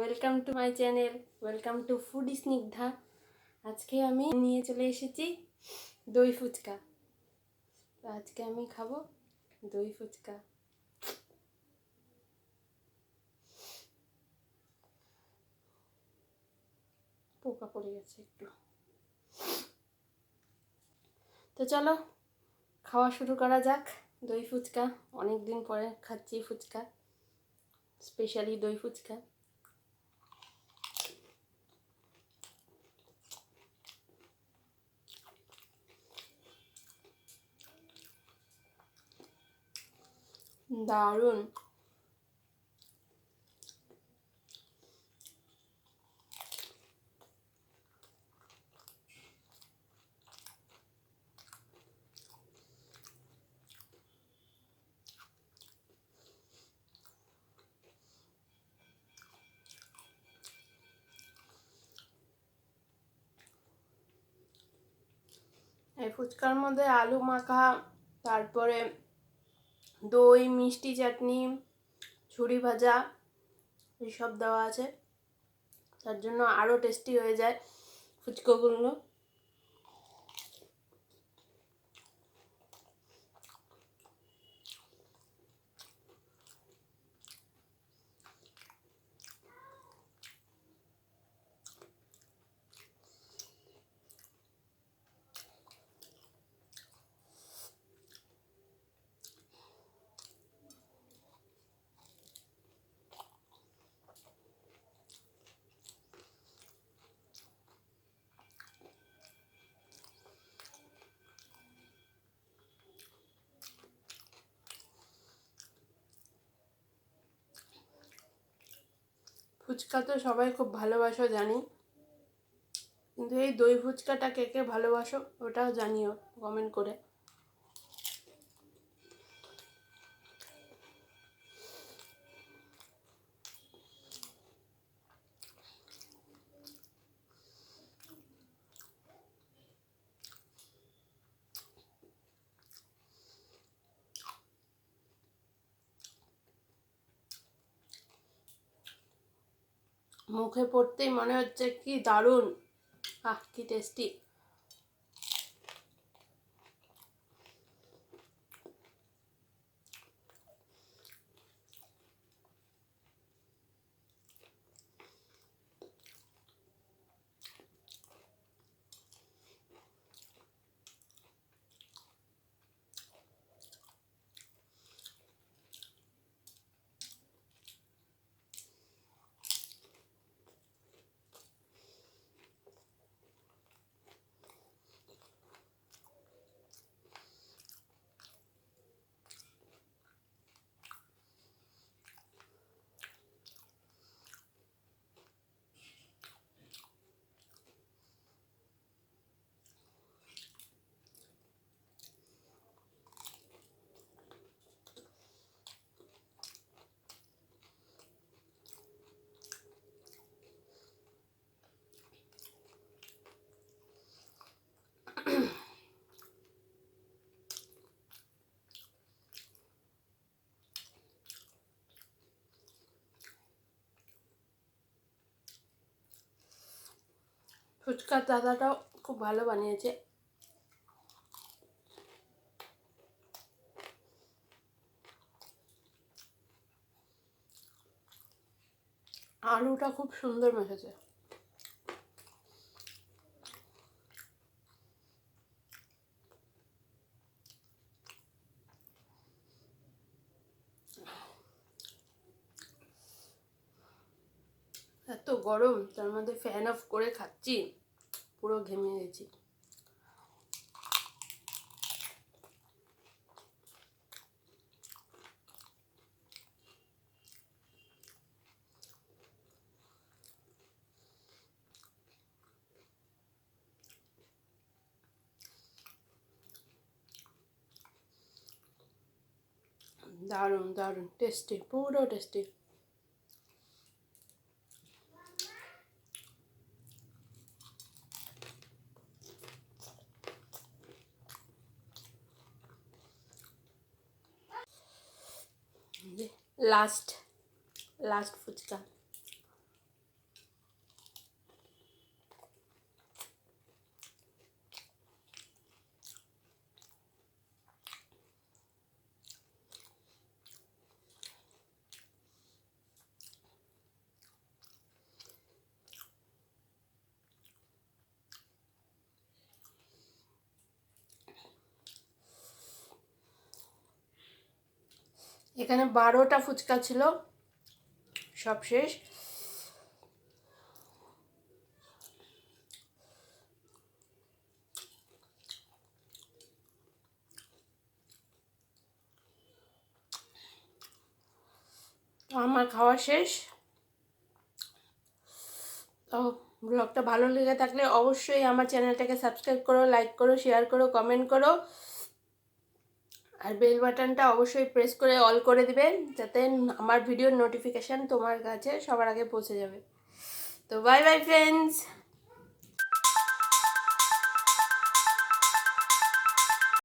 Welcome to my channel, welcome to foodie Snigdha. আজকে আমি নিয়ে চলে এসেছি দই ফুচকা। তো আজকে আমি খাবো দই ফুচকা। পোকা পড়ে গেছে একটু। তো চলো খাওয়া শুরু করা যাক। দই ফুচকা অনেক দিন পরে খাচ্ছি, ফুচকা স্পেশালি দই ফুচকা। দারুণ। এই ফুচকার মধ্যে আলু মাখা, তারপরে দই, মিষ্টি চাটনি, ঝুড়ি ভাজা এইসব দেওয়া আছে, তার জন্য আরও টেস্টি হয়ে যায় ফুচকাগুলো। ফুচকা তো সবাই খুব ভালোবাসো জানি, কিন্তু এই দই ফুচকাটা কে কে ভালোবাসো ওটাও জানিও কমেন্ট করে। মুখে পড়তেই মনে হচ্ছে কি দারুণ, কি টেস্টি। ফুচকার দাদাটাও খুব ভালো বানিয়েছে। আলুটা খুব সুন্দর মেখেছে। এত গরম, তার মধ্যে ফ্যান অফ করে খাচ্ছি, পুরো ঘেমে গেছি। দারুণ দারুণ টেস্টি, পুরো টেস্টি। Last last fuchka. এখানে 12টা ফুচকা ছিল, সব শেষ। তো আমার খাওয়া শেষ। তো ব্লগটা ভালো লেগে থাকলে অবশ্যই আমার চ্যানেলটাকে সাবস্ক্রাইব করো, লাইক করো, শেয়ার করো, কমেন্ট করো, আর বেল বাটনটা অবশ্যই প্রেস করে অল করে দিবে, যাতে আমার ভিডিওর নোটিফিকেশান তোমার কাছে সবার আগে পৌঁছে যাবে। তো বাই বাই ফ্রেন্ডস।